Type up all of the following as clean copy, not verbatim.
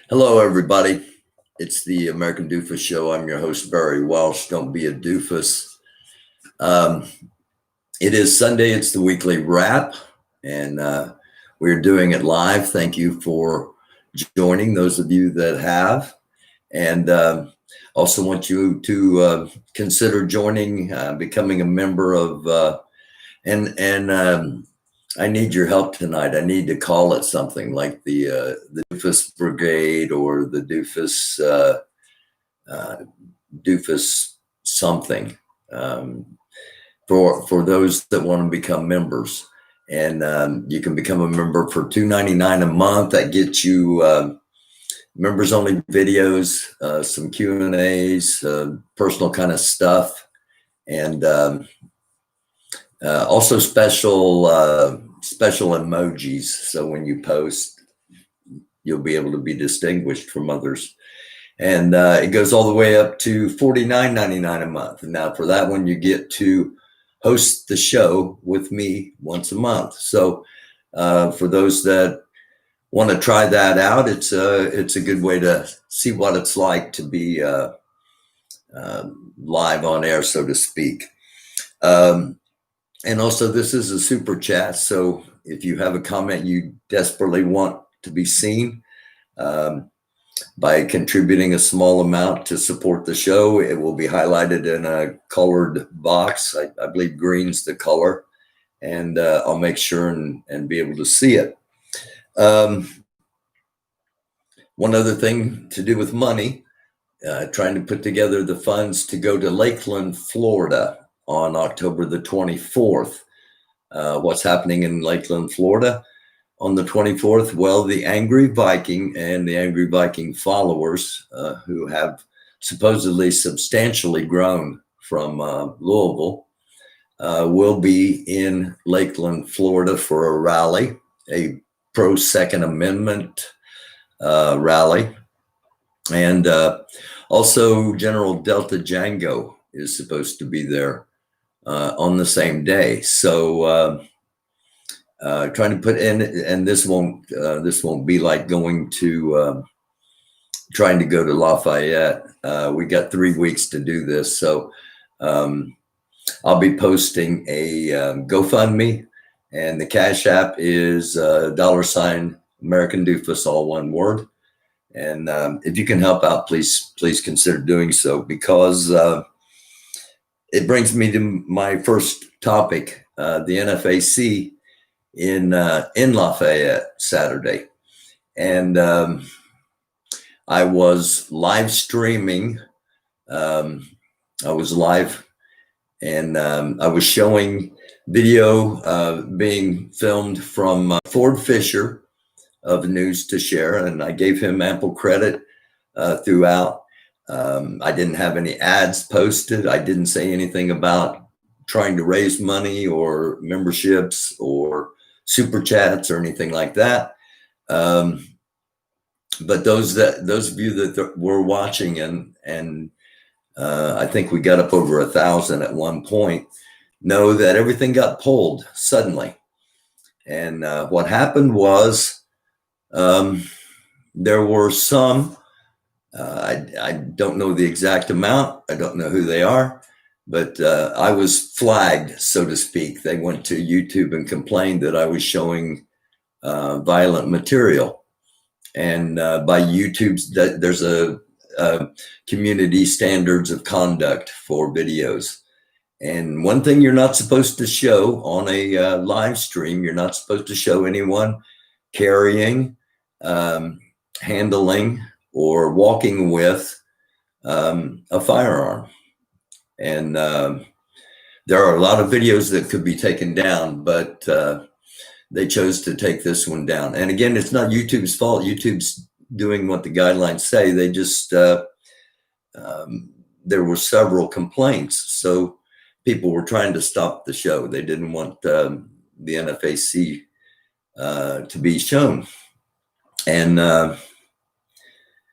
Hello, everybody. It's the American Doofus Show. I'm your host, Barry Walsh. Don't be a doofus. Um, it is Sunday. It's the weekly wrap, and we're doing it live. Thank you for joining, those of you that have. And also want you to consider joining, becoming a member of, I need your help tonight. I need to call it something like the Doofus Brigade or the Doofus something for those that want to become members. And you can become a member for $2.99 a month. That gets you members only videos, some Q&As, personal kind of stuff, and also special emojis. So when you post, you'll be able to be distinguished from others. And it goes all the way up to $49.99 a month. And now for that one, you get to host the show with me once a month. So for those that want to try that out, it's a good way to see what it's like to be live on air, so to speak. And also, this is a super chat. So if you have a comment you desperately want to be seen, by contributing a small amount to support the show, it will be highlighted in a colored box. I believe green's the color, and I'll make sure and be able to see it. One other thing to do with money, trying to put together the funds to go to Lakeland, Florida on October the 24th. What's happening in Lakeland, Florida on the 24th? Well, the Angry Viking and the Angry Viking followers, who have supposedly substantially grown from Louisville, will be in Lakeland, Florida for a rally, a pro-Second Amendment rally. And also General Delta Jango is supposed to be there on the same day. So trying to put in, and this won't be like going to trying to go to Lafayette. We got 3 weeks to do this. So I'll be posting a GoFundMe, and the Cashapp is $ American Dufus, all one word. And if you can help out, please consider doing so, because it brings me to my first topic, the NFAC in Lafayette Saturday. And I was live streaming. I was live, and I was showing video being filmed from Ford Fisher of News to Share, and I gave him ample credit throughout. I didn't have any ads posted. I didn't say anything about trying to raise money or memberships or super chats or anything like that. But those of you that were watching, and I think we got up over 1,000 at one point, know that everything got pulled suddenly. And what happened was, there were some, I don't know the exact amount. I don't know who they are, but I was flagged, so to speak. They went to YouTube and complained that I was showing violent material. And by YouTube's, there's a community standards of conduct for videos. And one thing you're not supposed to show on a live stream, you're not supposed to show anyone carrying, handling, or walking with a firearm. And there are a lot of videos that could be taken down, but they chose to take this one down. And again, it's not YouTube's fault. YouTube's doing what the guidelines say. They just, there were several complaints. So people were trying to stop the show. They didn't want the NFAC to be shown. And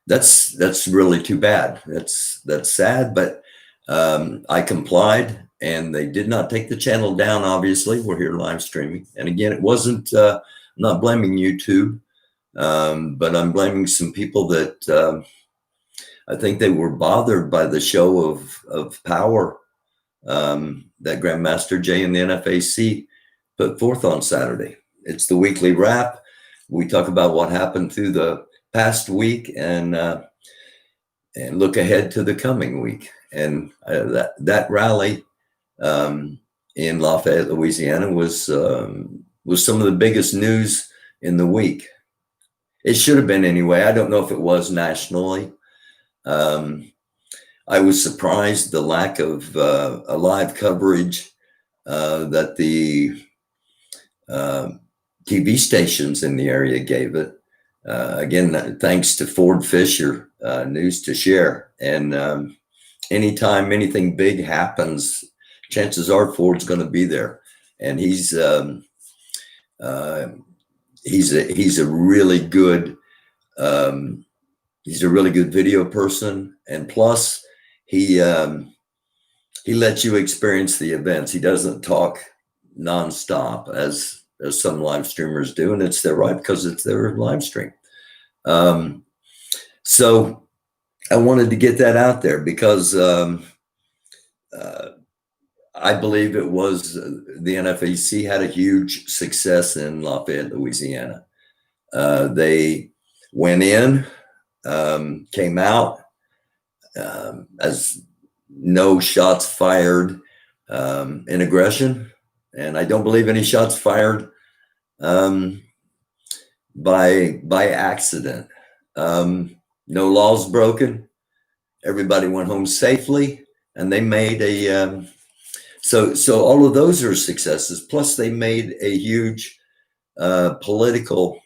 that's really too bad. That's sad, but I complied, and they did not take the channel down. Obviously, we're here live streaming. And again, it wasn't, I'm not blaming YouTube. But I'm blaming some people that I think they were bothered by the show of power that Grandmaster Jay and the NFAC put forth on Saturday. It's the weekly wrap. We talk about what happened through the past week and look ahead to the coming week. And that rally in Lafayette, Louisiana, was some of the biggest news in the week. It should have been anyway. I don't know if it was nationally. I was surprised the lack of live coverage that the TV stations in the area gave it. Again, thanks to Ford Fisher News to Share. And anytime anything big happens, chances are Ford's going to be there. And he's a really good video person, and plus he lets you experience the events. He doesn't talk nonstop as some live streamers do, and it's their right because it's their live stream. So I wanted to get that out there because I believe it was the NFAC had a huge success in Lafayette, Louisiana. They went in, came out as no shots fired in aggression, and I don't believe any shots fired by accident. No laws broken. Everybody went home safely, and they made a so all of those are successes. Plus, they made a huge political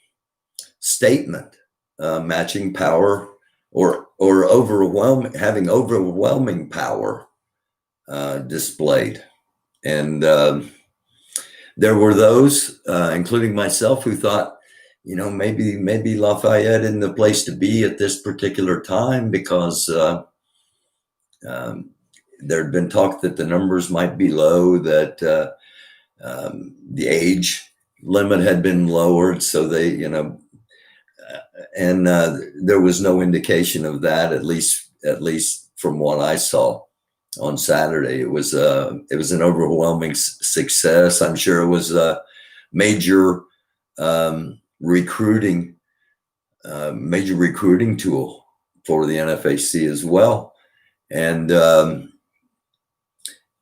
statement, matching power or having overwhelming power displayed. And there were those, including myself, who thought, maybe Lafayette isn't the place to be at this particular time because there had been talk that the numbers might be low, that the age limit had been lowered, so they, and there was no indication of that, at least from what I saw on Saturday. It was an overwhelming success. I'm sure it was a major recruiting tool for the NFAC as well. And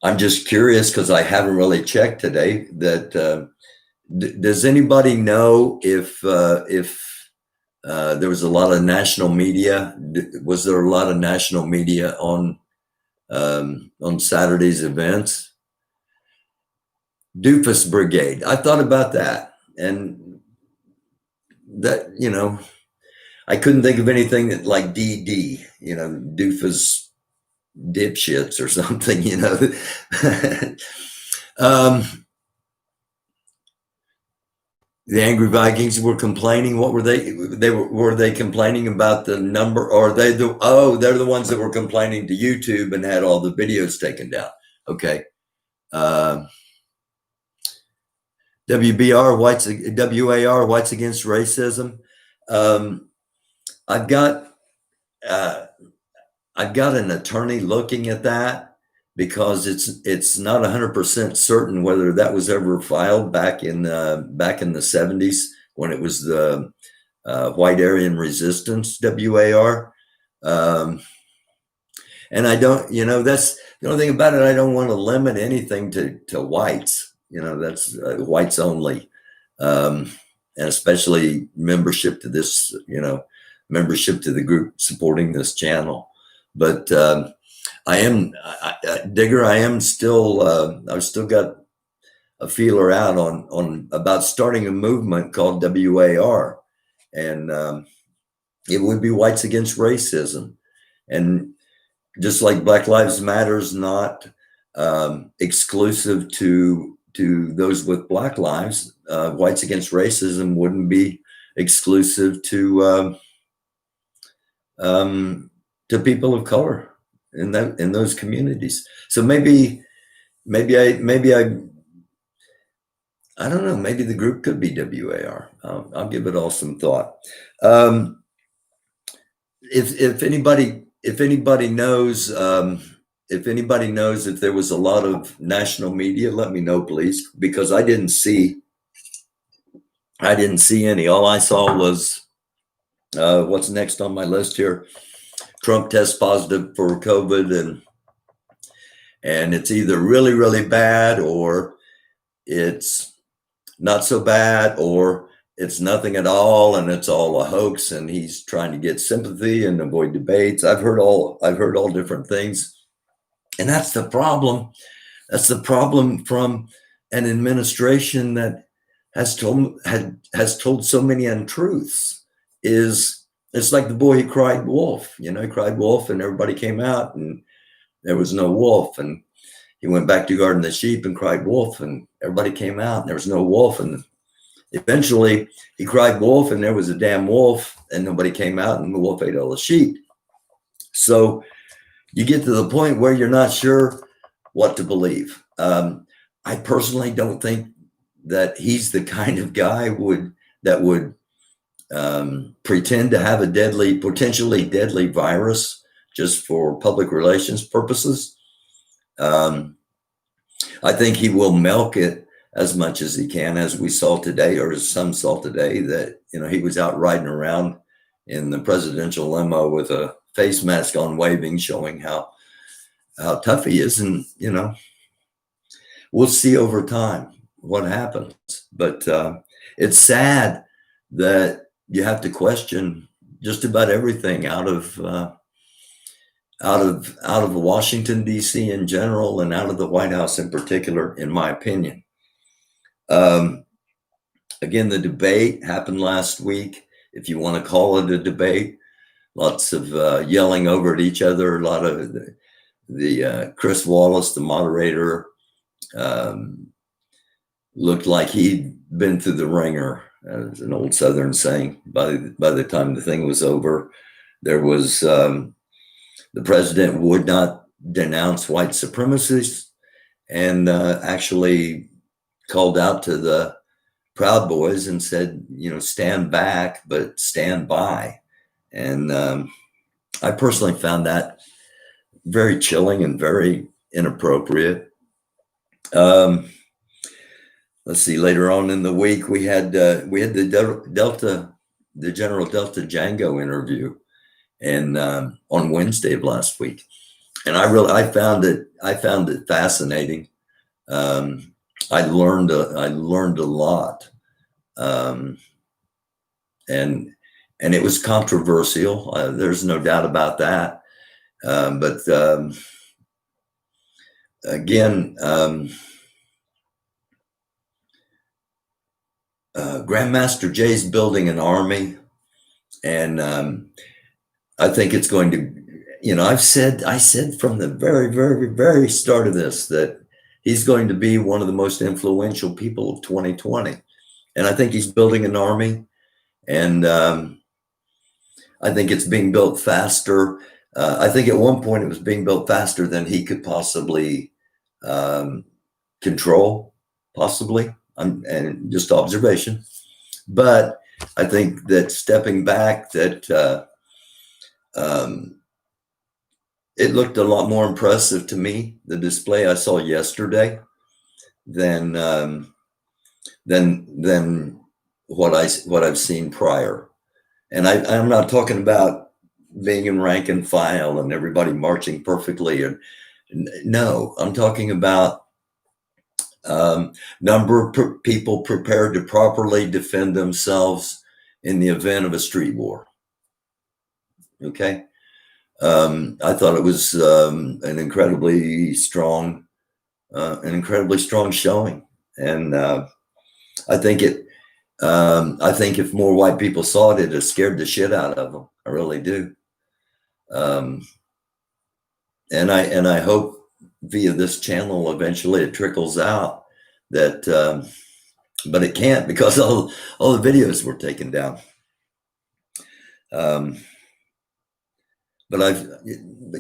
I'm just curious because I haven't really checked today. That does anybody know if there was a lot of national media? Was there a lot of national media on Saturday's events? Doofus Brigade. I thought about that, and that I couldn't think of anything that like DD, Doofus dipshits or something, The Angry Vikings were complaining. What were they? Were they complaining about the number, or they're the ones that were complaining to YouTube and had all the videos taken down. Okay. WAR, Whites Against Racism. I've got an attorney looking at that because it's not 100% certain whether that was ever filed back in the 70s when it was the White Aryan Resistance, WAR. And I don't, that's the only thing about it. I don't want to limit anything to whites. That's whites only, and especially membership to this, membership to the group supporting this channel. But Digger, I've still got a feeler out on about starting a movement called WAR, and it would be Whites Against Racism. And just like Black Lives Matter is not exclusive to those with Black lives, Whites Against Racism wouldn't be exclusive to people of color in those communities. So maybe I I don't know. Maybe the group could be WAR. I'll give it all some thought. Um, if anybody knows if there was a lot of national media, let me know, please, because I didn't see any. All I saw was what's next on my list here. Trump tests positive for COVID, and it's either really, really bad, or it's not so bad, or it's nothing at all and it's all a hoax and he's trying to get sympathy and avoid debates. I've heard all different things. And that's the problem. That's the problem from an administration that has told so many untruths. It's like the boy who cried wolf. He cried wolf and everybody came out and there was no wolf. And he went back to guarding the sheep and cried wolf and everybody came out and there was no wolf. And eventually he cried wolf and there was a damn wolf and nobody came out and the wolf ate all the sheep. So you get to the point where you're not sure what to believe. I personally don't think that he's the kind of guy that would pretend to have a potentially deadly virus just for public relations purposes. I think he will milk it as much as he can, as we saw today, or as some saw today, that he was out riding around in the presidential limo with a face mask on, waving, showing how tough he is. And we'll see over time what happens. But it's sad that you have to question just about everything out of Washington, D.C. in general, and out of the White House in particular, in my opinion. Again, the debate happened last week, if you want to call it a debate. Lots of yelling over at each other. A lot of the Chris Wallace, the moderator, looked like he'd been through the ringer. It's an old Southern saying. By the time the thing was over, there was the president would not denounce white supremacists, and actually called out to the Proud Boys and said, stand back, but stand by. And I personally found that very chilling and very inappropriate. Let's see, later on in the week, we had the General Delta Jango interview, and on Wednesday of last week. And I found it fascinating. I learned a lot, and it was controversial. There's no doubt about that. But again, Grandmaster Jay's building an army, and I think it's going to. I said from the very, very, very start of this that he's going to be one of the most influential people of 2020. And I think he's building an army. And I think it's being built faster. I think at one point it was being built faster than he could possibly control, possibly. And just observation. But I think that stepping back, that it looked a lot more impressive to me, the display I saw yesterday, than what I've seen prior. And I'm not talking about being in rank and file and everybody marching perfectly. And no, I'm talking about number of people prepared to properly defend themselves in the event of a street war. Okay. I thought it was an incredibly strong showing, and I think if more white people saw it, it'd have scared the shit out of them. I really do, and I hope via this channel eventually it trickles out that, but it can't, because all the videos were taken down. But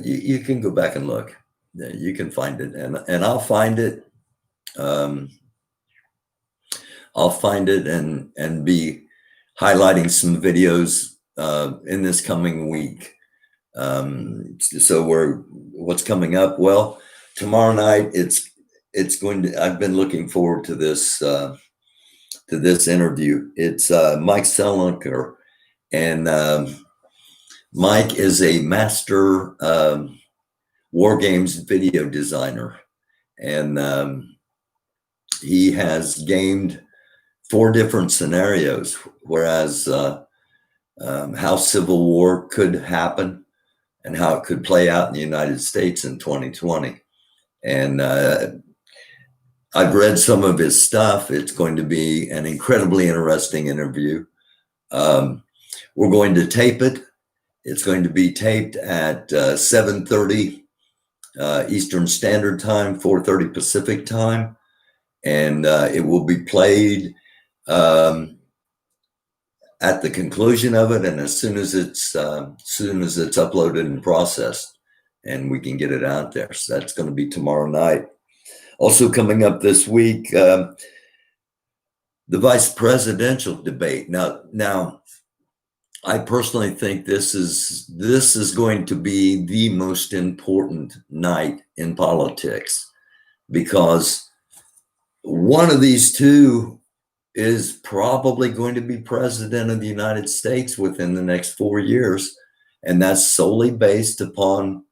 you can go back and look. You can find it, and I'll find it. I'll find it and be highlighting some videos in this coming week. So what's coming up? Well, tomorrow night it's going to. I've been looking forward to this interview. It's Mike Selinker, and Mike is a master war games video designer, and he has gamed 4 different scenarios, whereas how Civil War could happen and how it could play out in the United States in 2020. And I've read some of his stuff. It's going to be an incredibly interesting interview. We're going to tape it. It's going to be taped at 7:30 Eastern Standard Time, 4:30 Pacific Time, and it will be played at the conclusion of it, and as soon as it's uploaded and processed, and we can get it out there. So that's going to be tomorrow night. Also coming up this week, the vice presidential debate. Now, I personally think this is going to be the most important night in politics, because one of these two is probably going to be president of the United States within the next 4 years. And that's solely based upon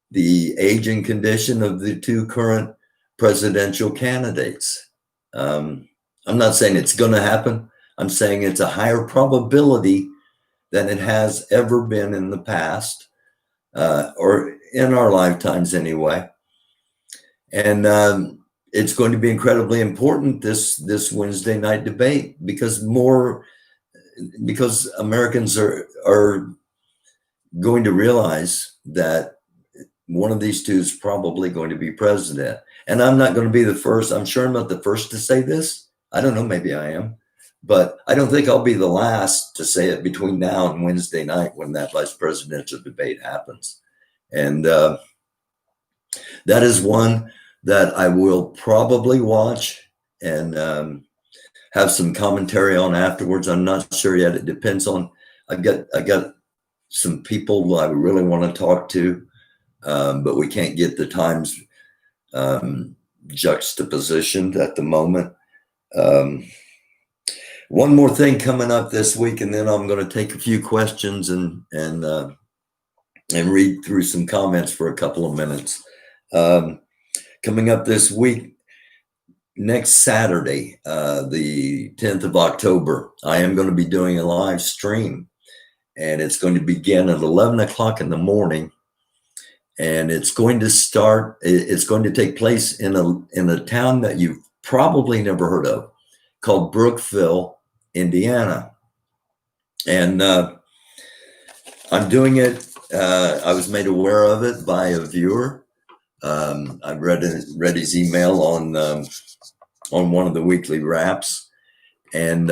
the age and condition of the 2 current presidential candidates. I'm not saying it's going to happen. I'm saying it's a higher probability than it has ever been in the past, or in our lifetimes anyway. And it's going to be incredibly important this Wednesday night debate, because Americans are going to realize that one of these two is probably going to be president. And I'm not going to be the first. I'm sure I'm not the first to say this. I don't know, maybe I am, but I don't think I'll be the last to say it between now and Wednesday night when that vice presidential debate happens. And that is one that I will probably watch and have some commentary on afterwards. I'm not sure yet. It depends on. I got some people I really want to talk to, but we can't get the times juxtapositioned at the moment. One more thing coming up this week, and then I'm going to take a few questions and read through some comments for a couple of minutes. Coming up this week, next Saturday, the 10th of October, I am going to be doing a live stream, and it's going to begin at 11 o'clock in the morning. And it's going to take place in a town that you've probably never heard of, called Brookville, Indiana. And I'm doing it. I was made aware of it by a viewer. I read his email on one of the weekly wraps, and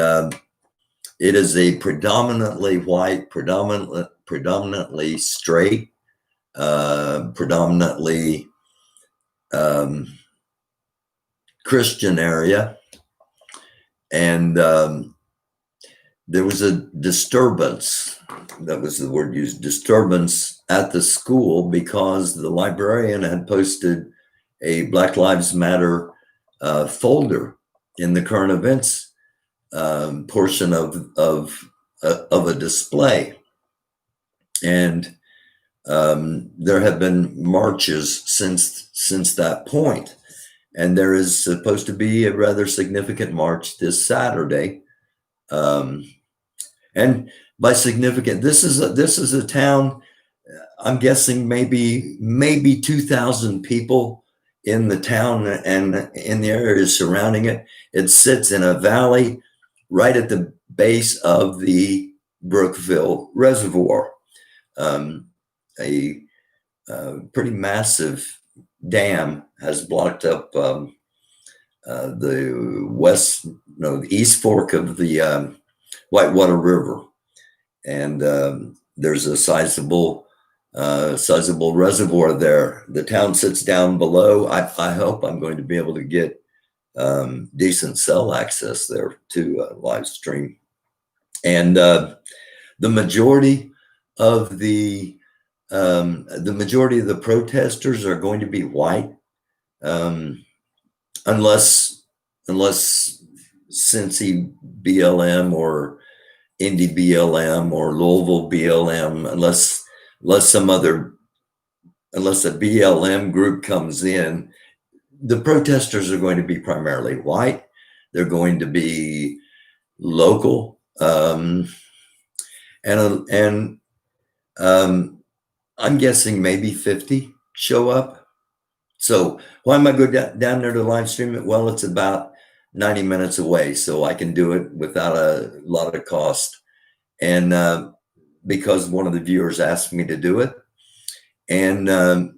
it is a predominantly white, predominantly straight, predominantly Christian area, and there was a disturbance. That was the word used, disturbance, at the school, because the librarian had posted a Black Lives Matter folder in the current events portion of a display. And there have been marches since that point. And there is supposed to be a rather significant march this Saturday. And by significant, this is a town, I'm guessing maybe 2,000 people in the town and in the areas surrounding it. It sits in a valley right at the base of the Brookville Reservoir. A pretty massive dam has blocked up the east fork of the Whitewater River, and there's a sizable reservoir there. The town sits down below. I hope I'm going to be able to get decent cell access there to live stream. And the majority of the protesters are going to be white, unless Cincy BLM or Indy BLM or Louisville BLM, unless a BLM group comes in, the protesters are going to be primarily white. They're going to be local, and I'm guessing maybe 50 show up. So why am I going down there to live stream it? Well, it's about 90 minutes away, so I can do it without a lot of cost. And because one of the viewers asked me to do it, and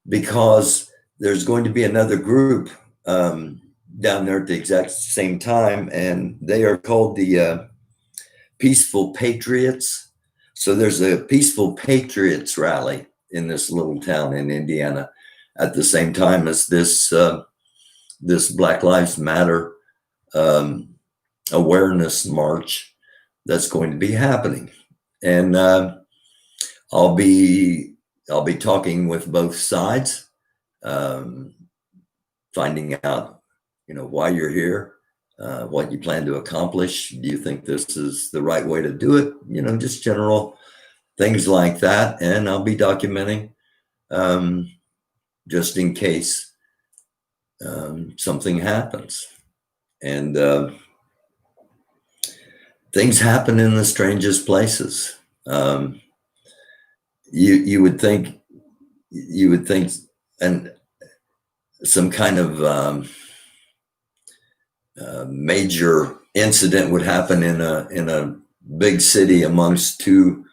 because there's going to be another group down there at the exact same time, and they are called the Peaceful Patriots. So there's a Peaceful Patriots rally in this little town in Indiana at the same time as this Black Lives Matter awareness march that's going to be happening. And I'll be talking with both sides, finding out, why you're here, what you plan to accomplish. Do you think this is the right way to do it? Just general things like that. And I'll be documenting just in case something happens. And things happen in the strangest places. You would think, and some kind of major incident would happen in a big city amongst two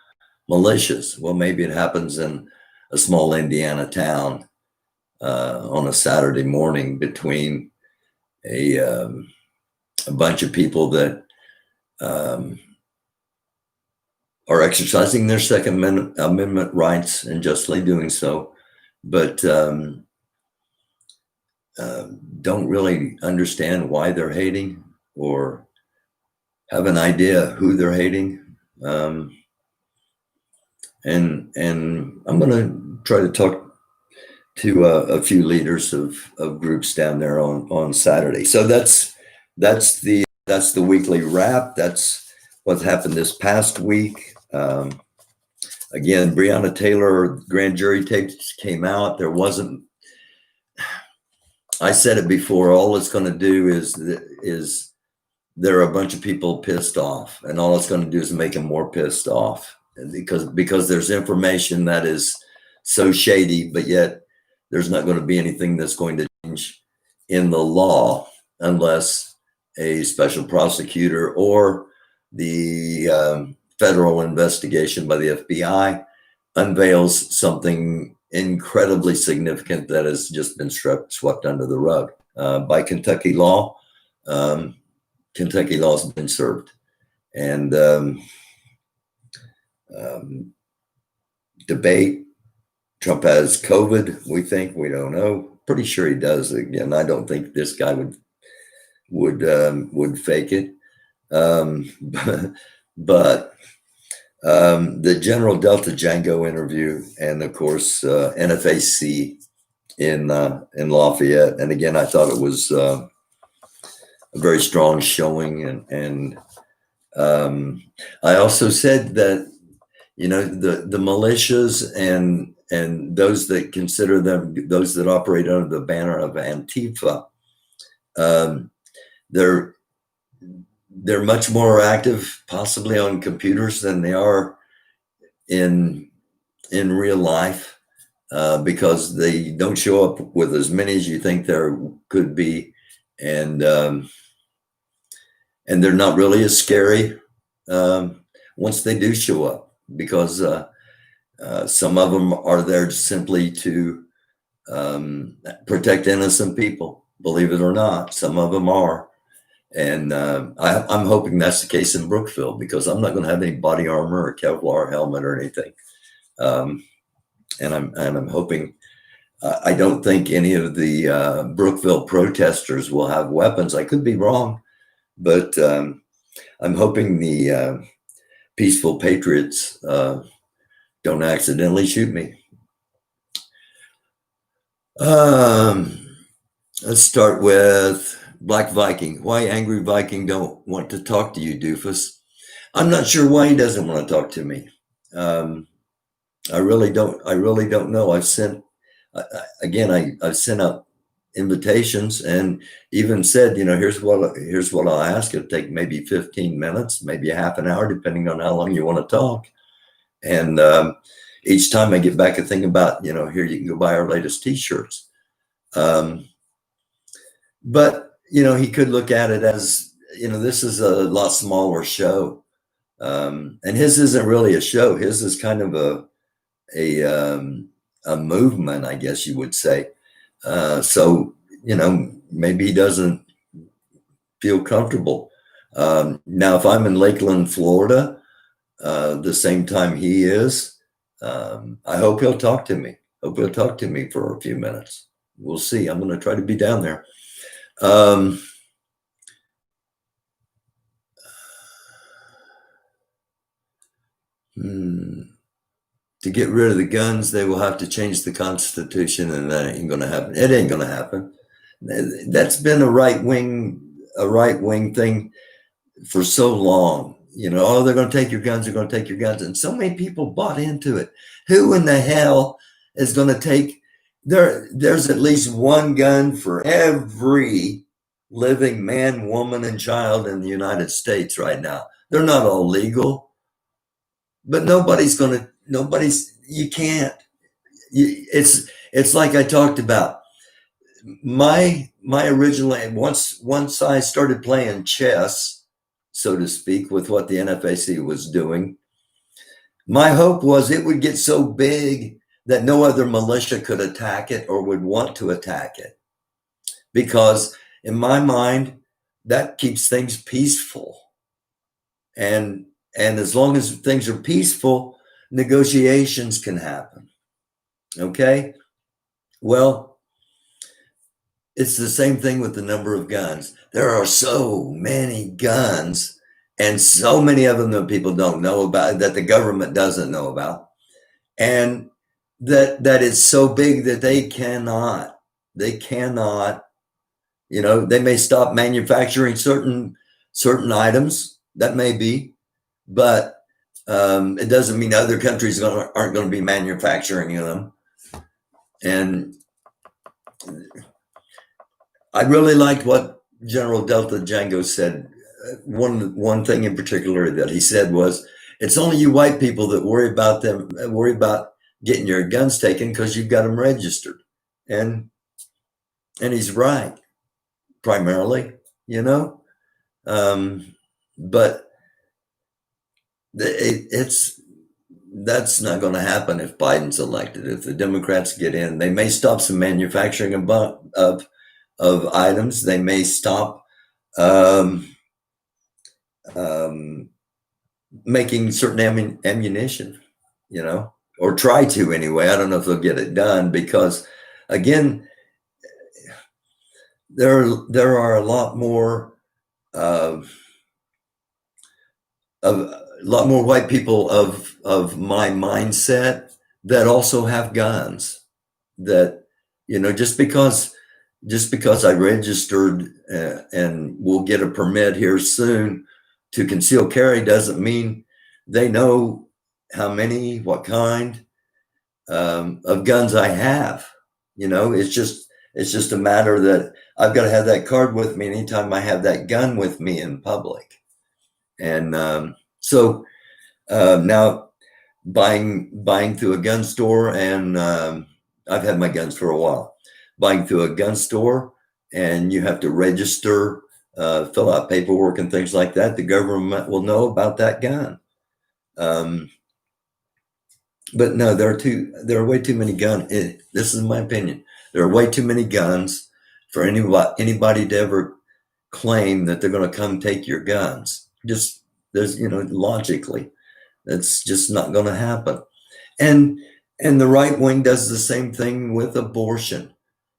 militias. Well, maybe it happens in a small Indiana town on a Saturday morning between a bunch of people that are exercising their Second Amendment rights and justly doing so, but don't really understand why they're hating or have an idea who they're hating. And I'm going to try to talk to a few leaders of groups down there on Saturday. So that's the weekly wrap. That's what's happened this past week. Again, Breonna Taylor Grand Jury tapes came out. I said it before, all it's going to do is there are a bunch of people pissed off, and all it's going to do is make them more pissed off, because there's information that is so shady, but yet there's not going to be anything that's going to change in the law unless a special prosecutor or the federal investigation by the FBI unveils something incredibly significant that has just been swept under the rug by Kentucky law. Kentucky law has been served, and debate. Trump has COVID. We don't know. Pretty sure he does. Again, I don't think this guy would fake it. But the General Delta Jango interview, and of course NFAC in Lafayette. And again, I thought it was a very strong showing. And I also said that the militias and those that consider those that operate under the banner of Antifa, they're much more active possibly on computers than they are in real life, because they don't show up with as many as you think there could be, and they're not really as scary once they do show up, because some of them are there simply to protect innocent people, believe it or not. Some of them are. And I'm hoping that's the case in Brookville, because I'm not going to have any body armor or Kevlar helmet or anything. And I'm hoping I don't think any of the Brookville protesters will have weapons. I could be wrong, but I'm hoping the peaceful patriots don't accidentally shoot me. Let's start with Black Viking. Why Angry Viking don't want to talk to you, doofus? I'm not sure why he doesn't want to talk to me. I really don't know. I've sent out invitations and even said, here's what I'll ask. It'll take maybe 15 minutes, maybe a half an hour, depending on how long you want to talk. And each time I get back a thing about, here you can go buy our latest t-shirts. But he could look at it as, this is a lot smaller show. And his isn't really a show. His is kind of a movement, I guess you would say. So, maybe he doesn't feel comfortable. Now, if I'm in Lakeland, Florida, the same time he is, I hope he'll talk to me. Hope he'll talk to me for a few minutes. We'll see. I'm going to try to be down there. To get rid of the guns, they will have to change the Constitution, and that ain't going to happen. It ain't going to happen. That's been a right wing thing for so long. They're going to take your guns. They're going to take your guns, and so many people bought into it. Who in the hell is going to take? There's at least one gun for every living man, woman, and child in the United States right now. They're not all legal, but you can't. It's like I talked about. My original, once I started playing chess, so to speak, with what the NFAC was doing, my hope was it would get so big that no other militia could attack it or would want to attack it. Because in my mind, that keeps things peaceful. And as long as things are peaceful, negotiations can happen. Okay? Well, it's the same thing with the number of guns. There are so many guns, and so many of them that people don't know about, that the government doesn't know about. And that is so big that they cannot, they may stop manufacturing certain items, that may be, but it doesn't mean other countries aren't going to be manufacturing them. And I really liked what General Delta Jango said. One thing in particular that he said was, it's only you white people that worry about getting your guns taken because you've got them registered. And he's right, primarily, but that's not going to happen if Biden's elected. If the Democrats get in, they may stop some manufacturing of items. They may stop making certain ammunition, or try to anyway. I don't know if they'll get it done because, again, there are a lot more white people of my mindset that also have guns. That just because I registered and will get a permit here soon to conceal carry doesn't mean they know how many, what kind of guns I have. It's just a matter that I've got to have that card with me anytime I have that gun with me in public. And so now buying through a gun store, and I've had my guns for a while. Buying through a gun store, and you have to register, fill out paperwork and things like that. The government will know about that gun. But no, there are way too many guns. This is my opinion. There are way too many guns for anybody to ever claim that they're going to come take your guns. Logically, that's just not going to happen. And And the right wing does the same thing with abortion.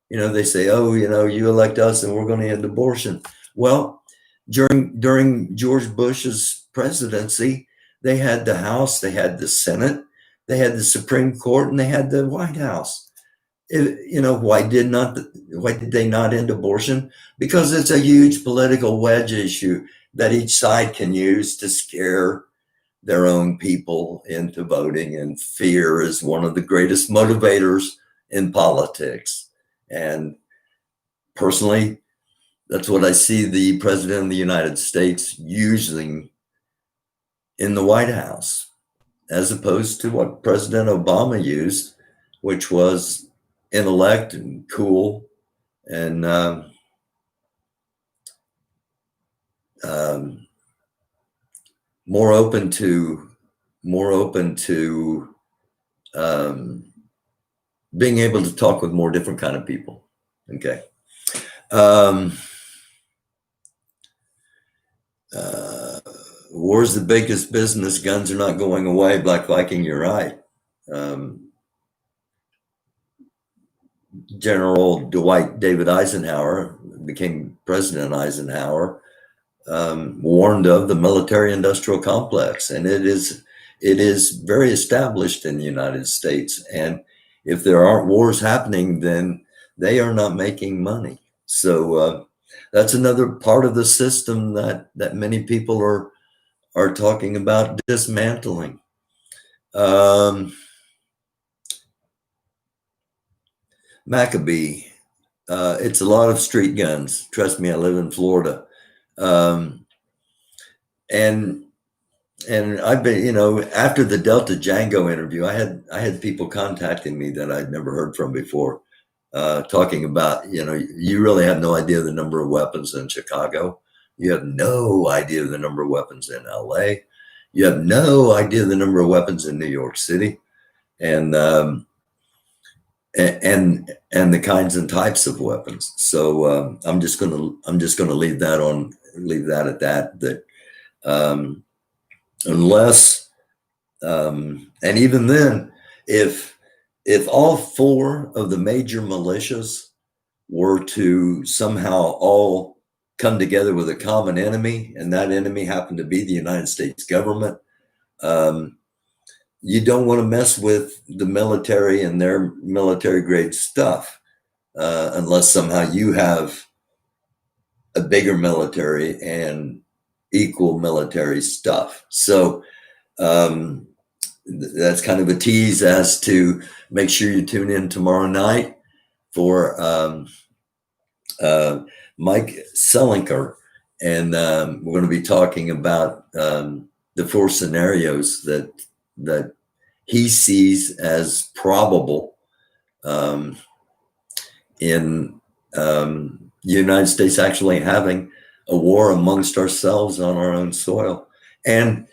They say, oh, you elect us and we're going to end abortion. Well, during George Bush's presidency, they had the House, they had the Senate, they had the Supreme Court, and they had the White House. Why did they not end abortion? Because it's a huge political wedge issue that each side can use to scare their own people into voting, and fear is one of the greatest motivators in politics. And personally, that's what I see the president of the United States using in the White House, as opposed to what President Obama used, which was intellect and cool and more open to being able to talk with more different kind of people. Okay. War's the biggest business. Guns are not going away. Black Viking, you're right. General Dwight David Eisenhower, became President Eisenhower, warned of the military-industrial complex, and it is very established in the United States. And if there aren't wars happening, then they are not making money. So that's another part of the system that many people are talking about dismantling. Maccabee, it's a lot of street guns. Trust me, I live in Florida. And I've been, after the Delta Jango interview, I had people contacting me that I'd never heard from before, talking about, you really have no idea the number of weapons in Chicago. You have no idea the number of weapons in LA. You have no idea the number of weapons in New York City, and the kinds and types of weapons. So I'm just gonna leave that at that. Unless, and even then, if all four of the major militias were to somehow all come together with a common enemy, and that enemy happened to be the United States government, you don't want to mess with the military and their military grade stuff, unless somehow you have a bigger military and equal military stuff. So that's kind of a tease as to make sure you tune in tomorrow night for Mike Selinker, and we're going to be talking about the four scenarios that he sees as probable in the United States actually having a war amongst ourselves on our own soil. And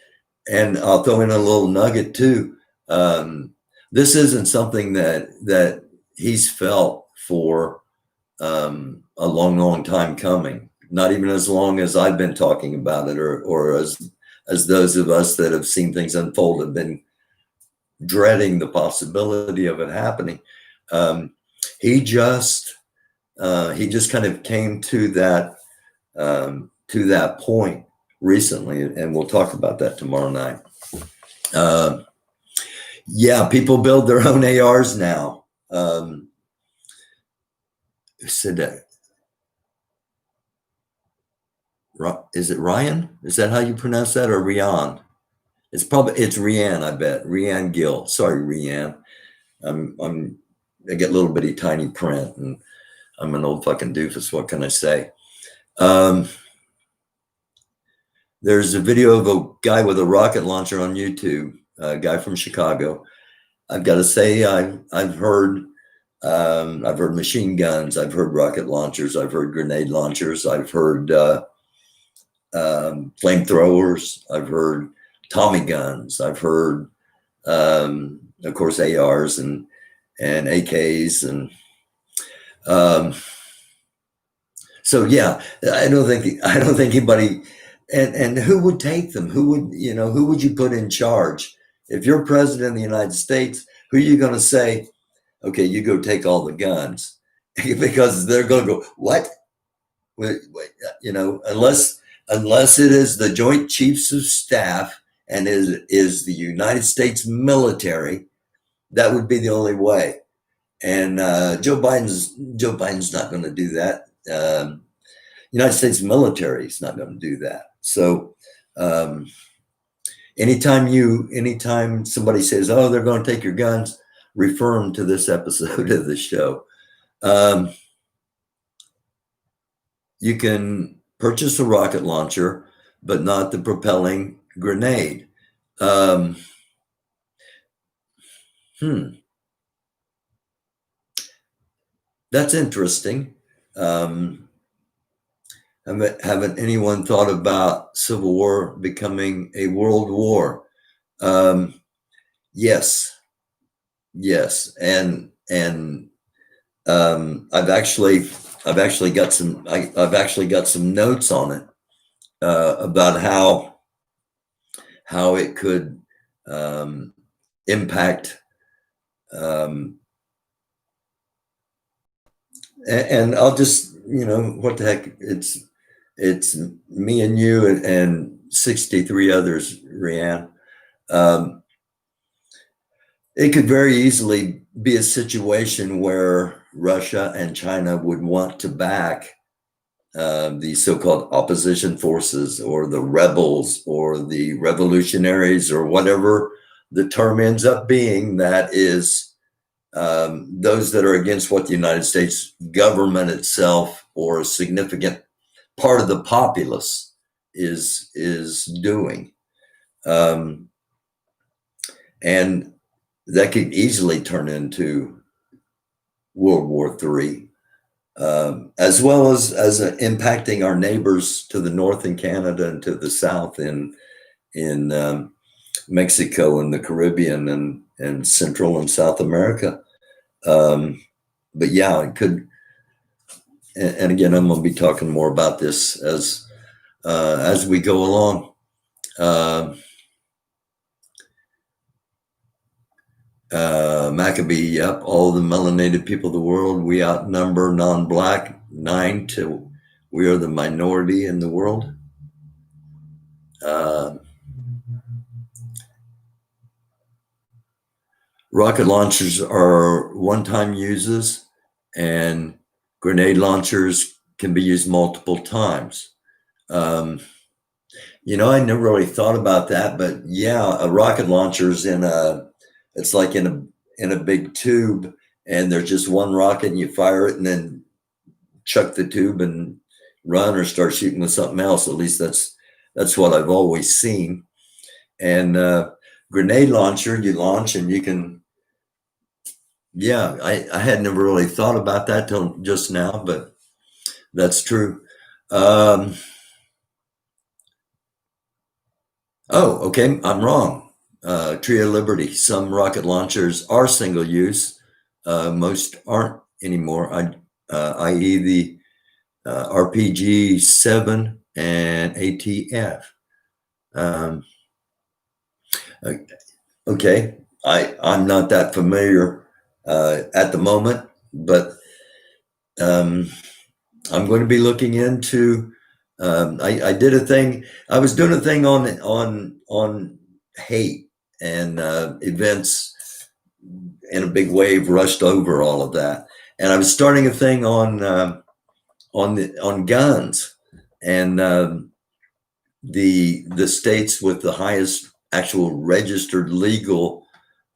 I'll throw in a little nugget too. This isn't something that he's felt for a long time coming. Not even as long as I've been talking about it, or as those of us that have seen things unfold have been dreading the possibility of it happening. He just kind of came to that point recently, and we'll talk about that tomorrow night. Yeah, people build their own ARs now. Who said that? Is it Ryan? Is that how you pronounce that, or Rian? It's Rianne, I bet. Rianne Gill. Sorry, Rianne. I get little bitty tiny print, and I'm an old fucking doofus. What can I say? There's a video of a guy with a rocket launcher on YouTube, a guy from Chicago. I've got to say, I've heard machine guns, I've heard rocket launchers, I've heard grenade launchers, I've heard flamethrowers, I've heard Tommy guns, I've heard, of course, ARs and AKs, and so yeah, I don't think anybody. And who would take them? Who would you put in charge? If you're president of the United States, who are you going to say, okay, you go take all the guns? Because they're going to go, what? Wait, unless it is the Joint Chiefs of Staff and is the United States military, that would be the only way. And Joe Biden's not going to do that. United States military is not going to do that. So anytime somebody says, oh, they're going to take your guns, refer them to this episode of the show. You can purchase a rocket launcher, but not the propelling grenade. That's interesting. Haven't anyone thought about Civil War becoming a world war? Yes, and I've actually got some notes on it about how it could impact. And I'll just, what the heck, it's me and you and 63 others, Rianne. It could very easily be a situation where Russia and China would want to back the so-called opposition forces or the rebels or the revolutionaries or whatever the term ends up being, that is those that are against what the United States government itself or a significant part of the populace is doing. And that could easily turn into World War III, as well as impacting our neighbors to the north in Canada and to the south in Mexico and the Caribbean and Central and South America. But yeah, it could. And again, I'm going to be talking more about this as we go along. Maccabee, yep, all the melanated people of the world, we outnumber non-black 9 to we are the minority in the world. Rocket launchers are one-time uses, and grenade launchers can be used multiple times. I never really thought about that, but yeah, a rocket launcher's it's like in a big tube, and there's just one rocket, and you fire it and then chuck the tube and run or start shooting with something else. At least that's what I've always seen. And grenade launcher, you launch and you can. Yeah, I had never really thought about that till just now, but that's true. Oh, okay, I'm wrong. Tree of Liberty, some rocket launchers are single use. Most aren't anymore, i.e. the RPG-7 and ATF. Okay, I'm not that familiar at the moment, but I'm going to be looking into. I did a thing. I was doing a thing on hate, and events in a big wave rushed over all of that, and I was starting a thing on guns, and the states with the highest actual registered legal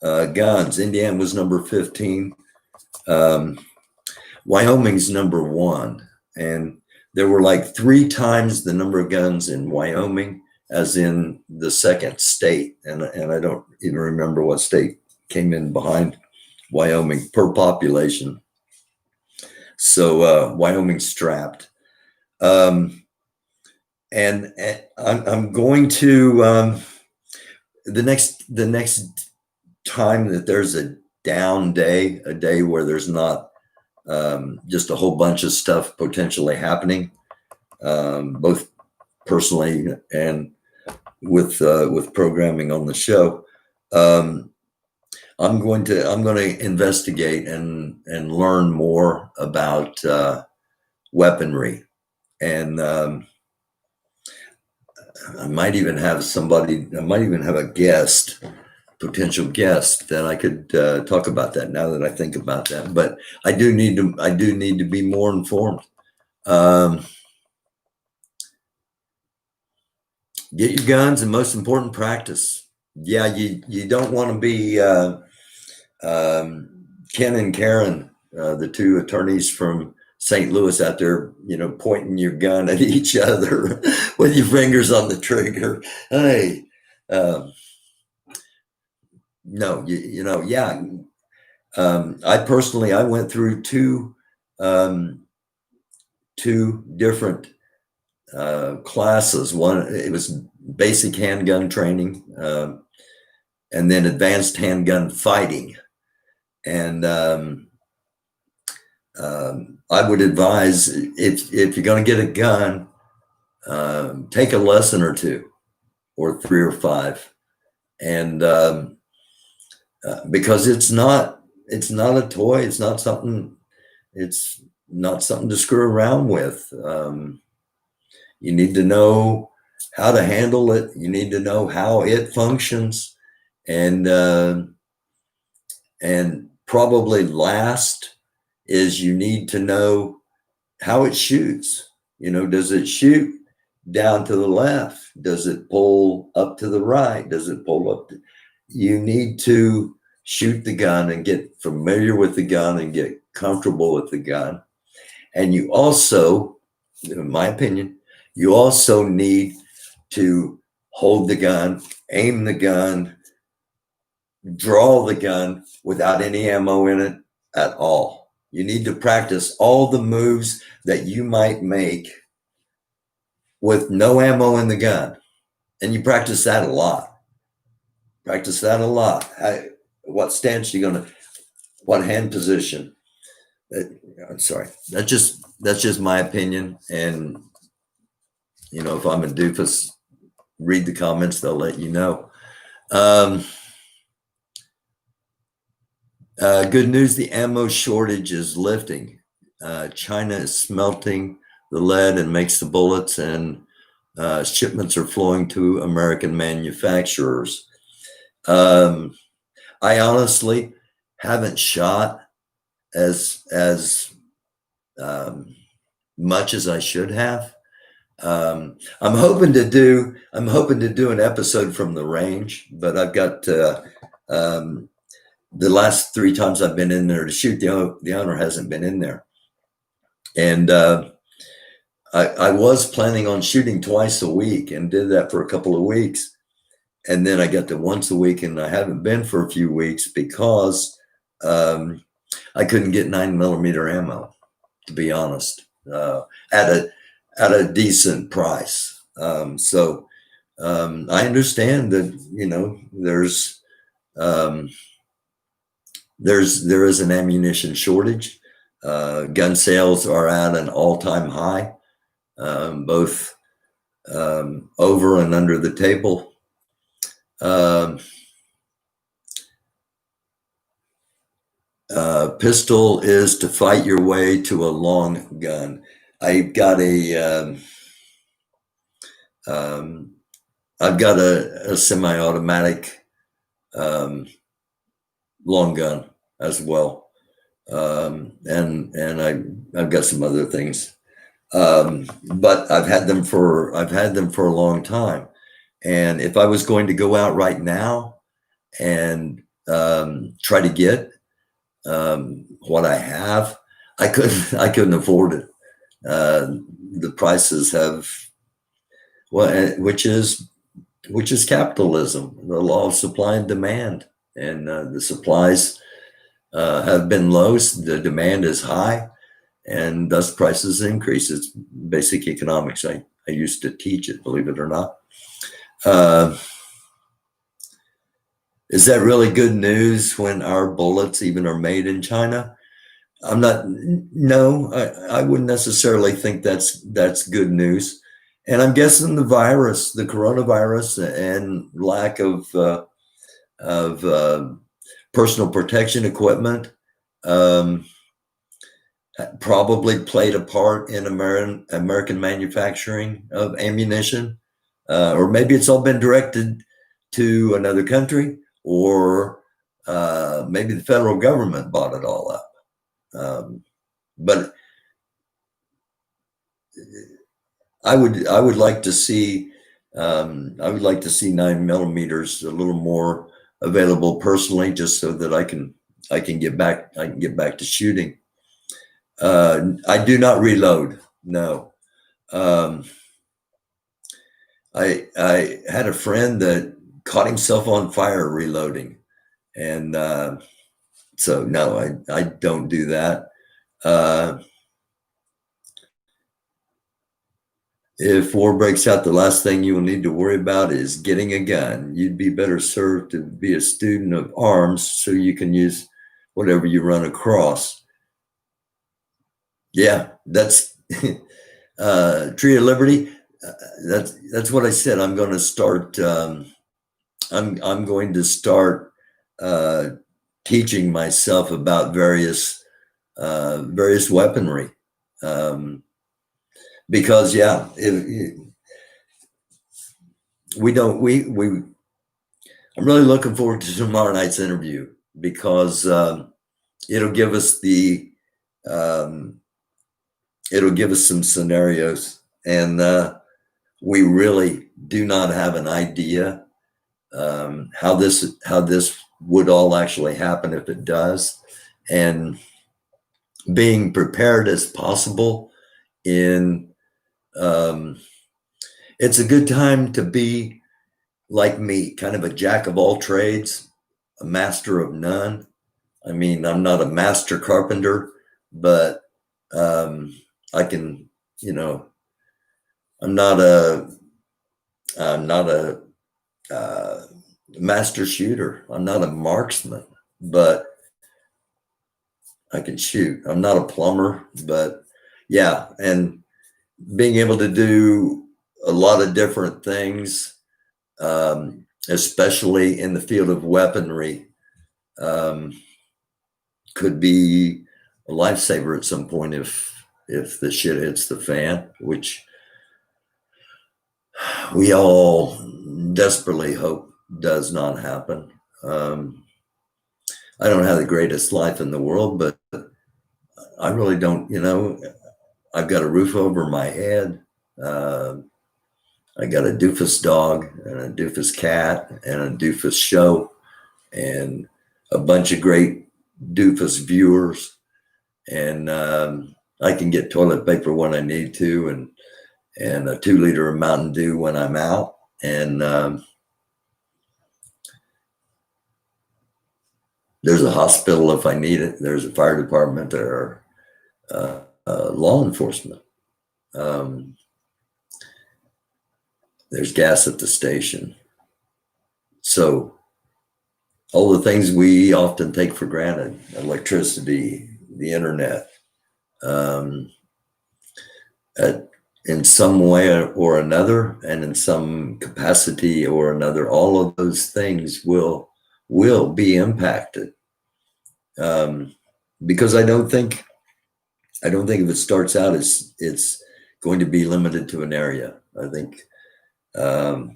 guns. Indiana was number 15. Wyoming's number 1, and there were like 3 times the number of guns in Wyoming as in the second state, and I don't even remember what state came in behind Wyoming per population. So Wyoming's strapped. And I'm going to the next time that there's a down day, a day where there's not just a whole bunch of stuff potentially happening, both personally and with programming on the show. I'm going to investigate and learn more about weaponry, and I might even have a guest, potential guest, that I could talk about that. Now that I think about that, but I do need to be more informed. Get your guns, and most important, practice. Yeah, you don't want to be Ken and Karen, the two attorneys from St. Louis, out there, pointing your gun at each other with your fingers on the trigger. Hey, no, yeah. I went through two different classes. One, it was basic handgun training, and then advanced handgun fighting. And I would advise, if you're going to get a gun, take a lesson or two, or 3 or 5, and because it's not a toy. It's not something to screw around with. You need to know how to handle it. You need to know how it functions, and probably last is you need to know how it shoots. Does it shoot down to the left? Does it pull up to the right? Does it pull up? You need to shoot the gun and get familiar with the gun and get comfortable with the gun. And you also, in my opinion, you also need to hold the gun, aim the gun, draw the gun without any ammo in it at all. You need to practice all the moves that you might make with no ammo in the gun. And you practice that a lot. What stance you gonna, what hand position? I'm sorry. That's just my opinion. And if I'm a doofus, read the comments. They'll let you know. Good news: the ammo shortage is lifting. China is smelting the lead and makes the bullets, and shipments are flowing to American manufacturers. I honestly haven't shot as much as I should have. I'm hoping to do an episode from the range, but I've got the last 3 times I've been in there to shoot, the owner hasn't been in there, and I was planning on shooting twice a week, and did that for a couple of weeks. And then I got to once a week, and I haven't been for a few weeks because I couldn't get 9mm ammo, to be honest, at a decent price. So I understand that there is an ammunition shortage. Gun sales are at an all-time high, both over and under the table. Pistol is to fight your way to a long gun. I've got a semi-automatic long gun as well, and I've got some other things, but I've had them for a long time. And if I was going to go out right now and try to get what I have, I couldn't afford it. The prices have, which is capitalism, the law of supply and demand, and the supplies have been low, the demand is high, and thus prices increase. It's basic economics. I used to teach it, believe it or not. Is that really good news when our bullets even are made in China? No, I wouldn't necessarily think that's good news. And I'm guessing the coronavirus, and lack of personal protection equipment probably played a part in American manufacturing of ammunition, or maybe it's all been directed to another country, or maybe the federal government bought it all up. But I would like to see 9mm a little more available personally, just so that I can get back to shooting. I do not reload. No. I had a friend that caught himself on fire reloading, and so no, I don't do that. If war breaks out, the last thing you will need to worry about is getting a gun. You'd be better served to be a student of arms so you can use whatever you run across. Yeah, that's Tree of Liberty. That's what I said. I'm going to start. I'm going to start teaching myself about various weaponry. Because yeah, I'm really looking forward to tomorrow night's interview, because it'll give us some scenarios, and we really do not have an idea how this would all actually happen if it does, and being prepared as possible. It's a good time to be like me, kind of a jack of all trades, a master of none. I mean, I'm not a master carpenter, but I can, I'm not a master shooter. I'm not a marksman, but I can shoot. I'm not a plumber, but yeah. And being able to do a lot of different things, especially in the field of weaponry, could be a lifesaver at some point if the shit hits the fan, which we all desperately hope does not happen. I don't have the greatest life in the world, but I really don't, I've got a roof over my head. I got a doofus dog and a doofus cat and a doofus show and a bunch of great doofus viewers. And I can get toilet paper when I need to, and a 2-liter of Mountain Dew when I'm out. And there's a hospital if I need it. There's a fire department. There are law enforcement. There's gas at the station. So all the things we often take for granted, electricity, the internet, in some way or another, and in some capacity or another, all of those things will be impacted. Because I don't think if it starts out it's going to be limited to an area. I think, but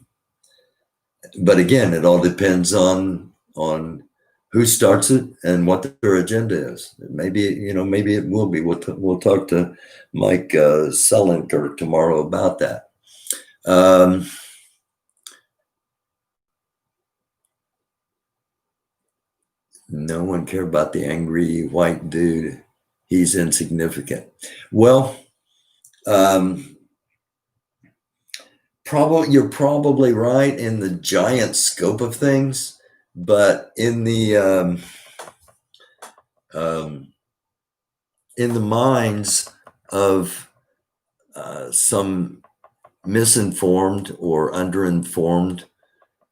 again, it all depends on who starts it and what their agenda is. Maybe it will be. We'll talk to Mike Selinker tomorrow about that. No one care about the angry white dude. He's insignificant. Well, you're probably right in the giant scope of things, but in the minds of some misinformed or underinformed,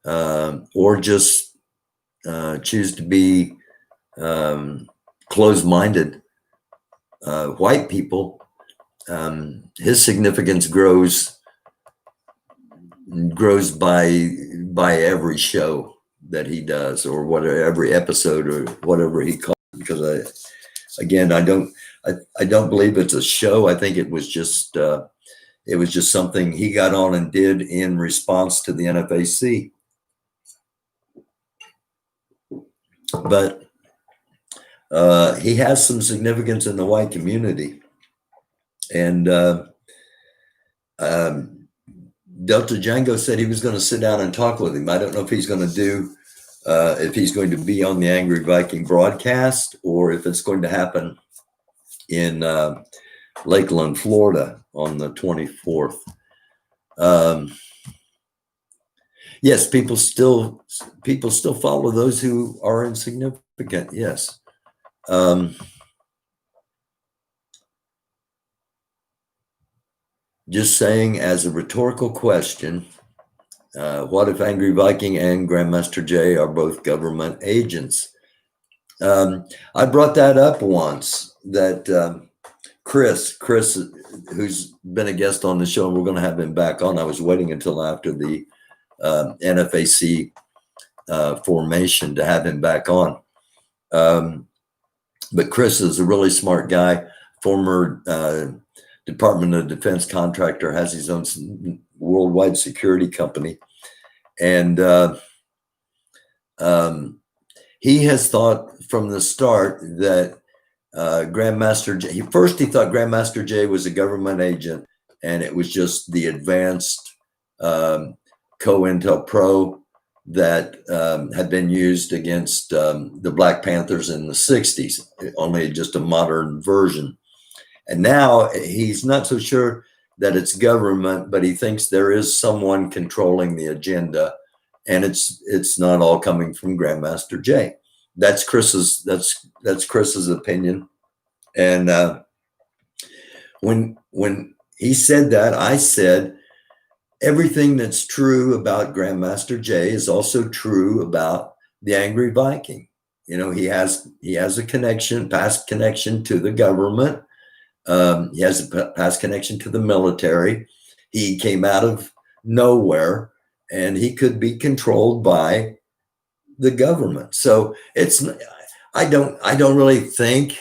or just choose to be closed-minded white people, his significance grows by every show that he does, or whatever, every episode or whatever he calls it, because I don't believe it's a show. I think it was just something he got on and did in response to the NFAC. But he has some significance in the white community, and Delta Jango said he was going to sit down and talk with him. I don't know if he's going to if he's going to be on the Angry Viking broadcast, or if it's going to happen in Lakeland, Florida on the 24th. Yes, people still follow those who are insignificant. Yes. Just saying, as a rhetorical question, what if Angry Viking and Grandmaster Jay are both government agents? I brought that up once, that Chris, who's been a guest on the show, and we're going to have him back on. I was waiting until after the NFAC formation to have him back on. But Chris is a really smart guy, former Department of Defense contractor, has his own worldwide security company. And he has thought from the start that Grandmaster Jay, he thought Grandmaster Jay was a government agent, and it was just the advanced COINTELPRO that had been used against the Black Panthers in the 60s, only just a modern version. And now he's not so sure that it's government, but he thinks there is someone controlling the agenda, and it's not all coming from Grandmaster Jay. That's Chris's opinion. And when he said that, I said, everything that's true about Grandmaster Jay is also true about the Angry Viking. You know, he has a past connection to the government. He has a past connection to the military. He came out of nowhere, and he could be controlled by the government. So I don't really think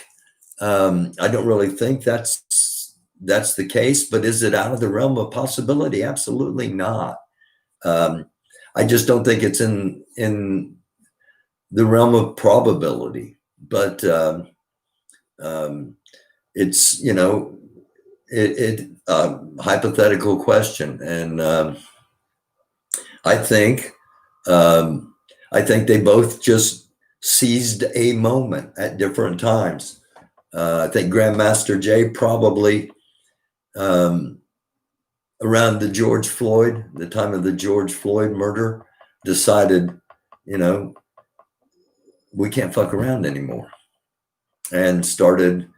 that's the case. But is it out of the realm of possibility? Absolutely not. I just don't think it's in the realm of probability. But it's, you know, it hypothetical question, and I think they both just seized a moment at different times. I think Grandmaster Jay probably around the time of the George Floyd murder, decided, you know, we can't fuck around anymore, and started.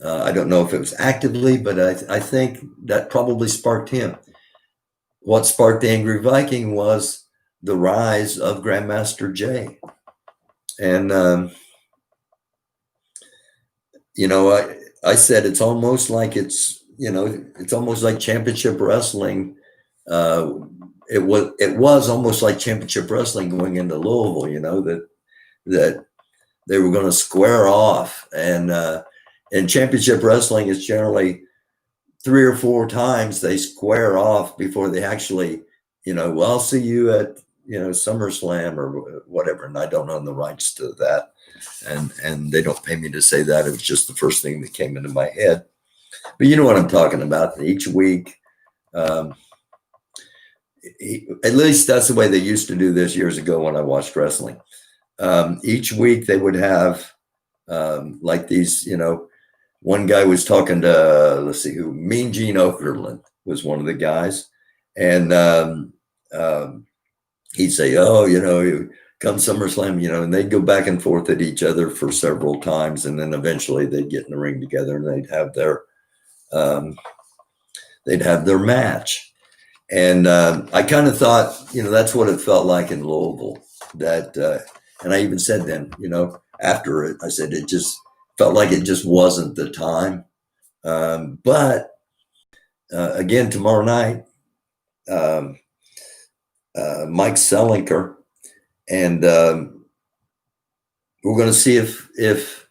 I don't know if it was actively, but I think that probably sparked him. What sparked the Angry Viking was the rise of Grandmaster Jay. And, you know, I said it's almost like it's almost like championship wrestling. It was almost like championship wrestling going into Louisville, you know, that they were going to square off. And championship wrestling is generally 3 or 4 times they square off before they actually, you know, well, I'll see you at, you know, SummerSlam or whatever. And I don't own the rights to that. And they don't pay me to say that. It was just the first thing that came into my head. But you know what I'm talking about. Each week, at least that's the way they used to do this years ago when I watched wrestling. Each week they would have like these, you know, one guy was talking to, let's see who, Mean Gene Okerlund was one of the guys. And he'd say, oh, you know, come SummerSlam, you know, and they'd go back and forth at each other for several times. And then eventually they'd get in the ring together, and they'd have their match. And I kind of thought, you know, that's what it felt like in Louisville. That, and I even said then, you know, after it, I said, it just felt like it just wasn't the time. But again, tomorrow night, Mike Selinker And we're going to see if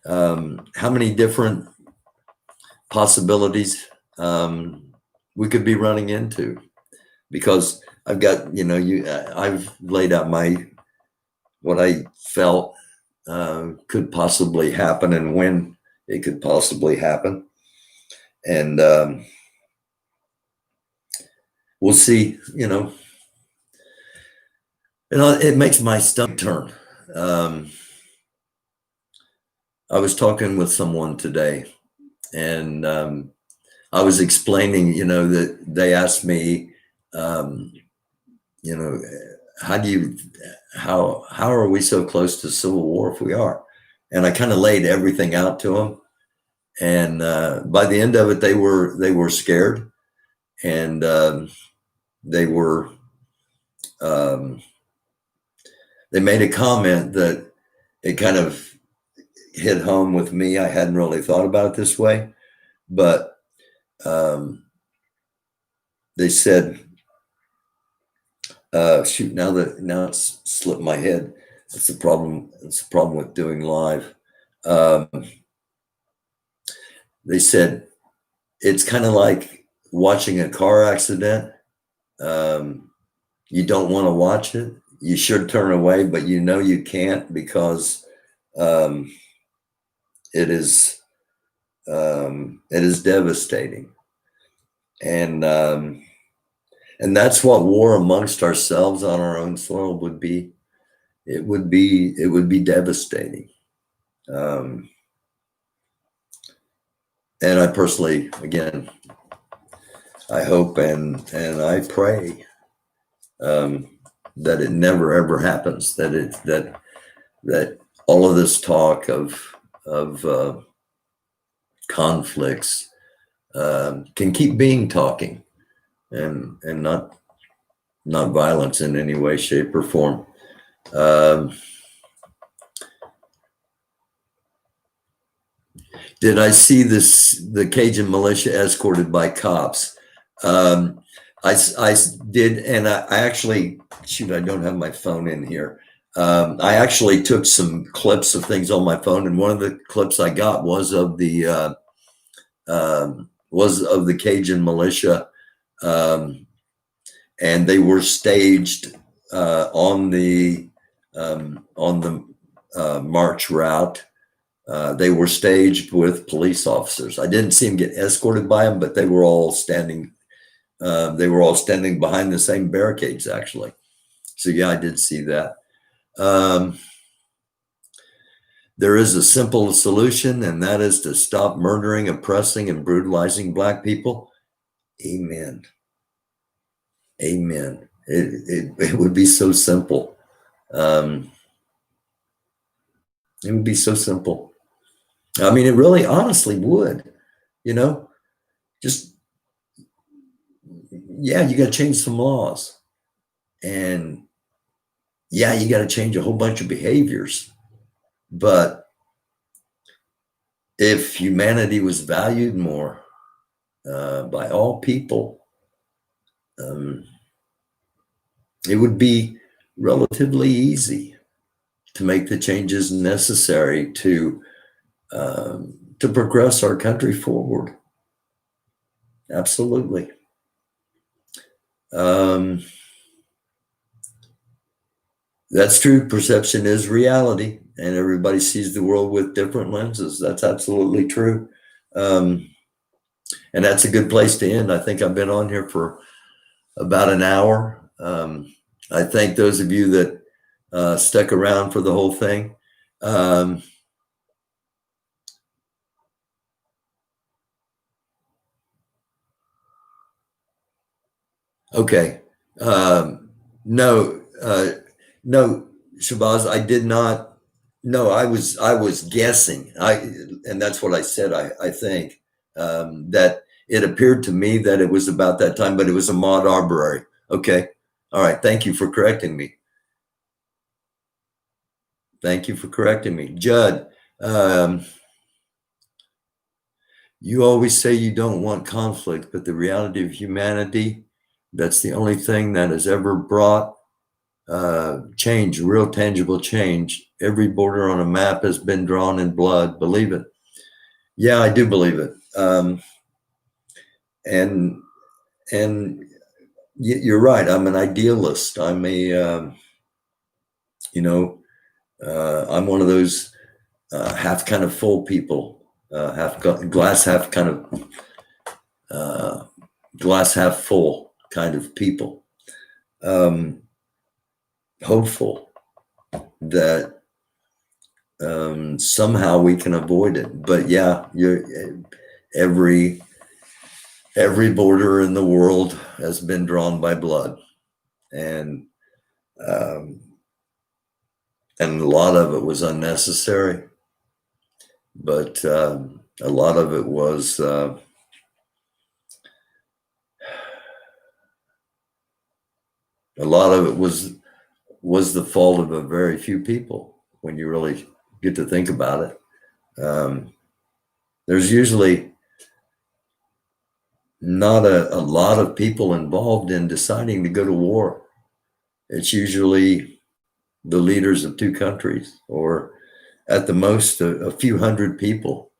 how many different possibilities we could be running into, because I've got, I've laid out what I felt could possibly happen and when it could possibly happen. And we'll see, it makes my stomach turn. I was talking with someone today, and I was explaining, that they asked me, how are we so close to civil war if we are? And I kind of laid everything out to them. And by the end of it, they were scared, and they made a comment that it kind of hit home with me. I hadn't really thought about it this way, but they said, shoot, now it's slipped my head. That's the problem. It's the problem with doing live. They said it's kind of like watching a car accident. You don't want to watch it. You should turn away, but you can't, because it is devastating. And that's what war amongst ourselves on our own soil would be. It would be devastating. And I personally, again, I hope and I pray that it never ever happens. That all of this talk of conflicts can keep being talking, and not violence in any way, shape, or form. Did I see the Cajun militia escorted by cops? I did, and I actually, shoot, I don't have my phone in here. I actually took some clips of things on my phone, and one of the clips I got was of the Cajun militia, and they were staged on the march route. They were staged with police officers. I didn't see them get escorted by them, but they were all standing. They were all standing behind the same barricades, actually. So yeah, I did see that. There is a simple solution, and that is to stop murdering, oppressing, and brutalizing Black people. Amen. Amen. It would be so simple. It would be so simple. I mean, it really honestly would, just, yeah, you got to change some laws, and yeah, you got to change a whole bunch of behaviors. But if humanity was valued more by all people, it would be relatively easy to make the changes necessary to progress our country forward. Absolutely. That's true. Perception is reality, and everybody sees the world with different lenses. That's absolutely true. And that's a good place to end. I think I've been on here for about an hour. I thank those of you that stuck around for the whole thing. Okay. No, Shabazz, I did not. No, I was guessing. And that's what I said. I think that it appeared to me that it was about that time, but it was Ahmaud Arbery. Okay. All right. Thank you for correcting me. Thank you for correcting me. Judd, you always say you don't want conflict, but the reality of humanity, that's the only thing that has ever brought change, real tangible change. Every border on a map has been drawn in blood. Believe it. Yeah, I do believe it. And you're right. I'm an idealist. I'm a, I'm one of those half kind of full people, glass half kind of glass half full kind of people. Hopeful that somehow we can avoid it. But yeah, every border in the world has been drawn by blood, and a lot of it was unnecessary, but a lot of it was was the fault of a very few people. When you really get to think about it, there's usually not a lot of people involved in deciding to go to war. It's usually the leaders of two countries, or at the most a few hundred people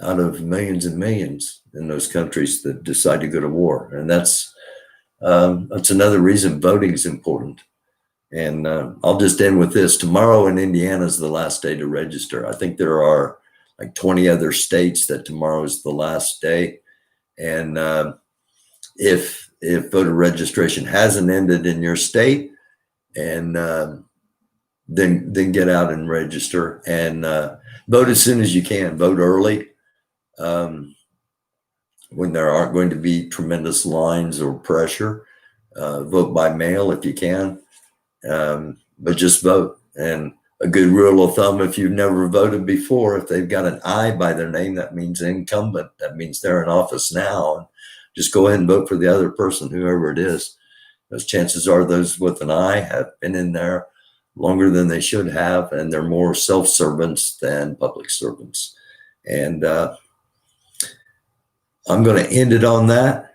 out of millions and millions in those countries that decide to go to war. And that's another reason voting is important. And I'll just end with this. Tomorrow in Indiana is the last day to register. I think there are like 20 other states that tomorrow is the last day. And if voter registration hasn't ended in your state, and then get out and register and vote as soon as you can. Vote early when there aren't going to be tremendous lines or pressure. Vote by mail if you can, but just vote. And a good rule of thumb, if you've never voted before, if they've got an I by their name, that means incumbent. That means they're in office now. And just go ahead and vote for the other person, whoever it is. Those chances are those with an I have been in there longer than they should have, and they're more self-servants than public servants. And I'm going to end it on that.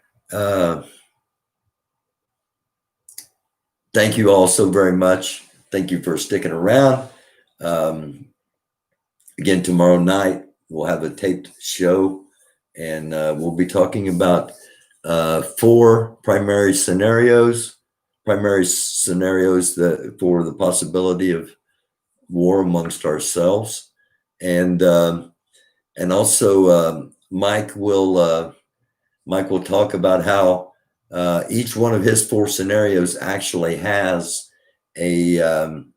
Thank you all so very much. Thank you for sticking around. Again, tomorrow night, we'll have a taped show, and we'll be talking about 4 primary scenarios that for the possibility of war amongst ourselves. And also Mike will talk about how each one of his 4 scenarios actually has an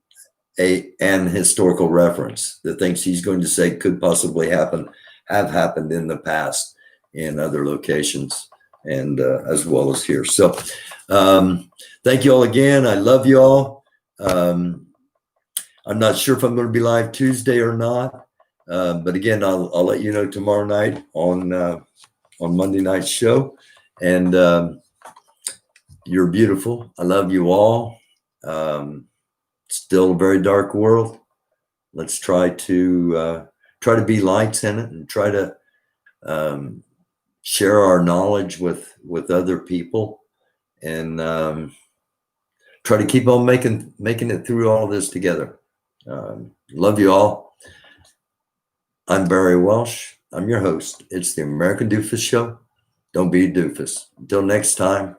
historical reference. The things he's going to say could possibly have happened in the past in other locations, and as well as here. So thank you all again. I love you all. I'm not sure if I'm going to be live Tuesday or not, but again, I'll let you know tomorrow night on Monday night's show. And you're beautiful. I love you all. Still a very dark world. Let's try to be lights in it, and try to share our knowledge with other people, and try to keep on making it through all this together. Love you all. I'm Barry Welsh. I'm your host. It's the American Doofus Show. Don't be a doofus. Until next time.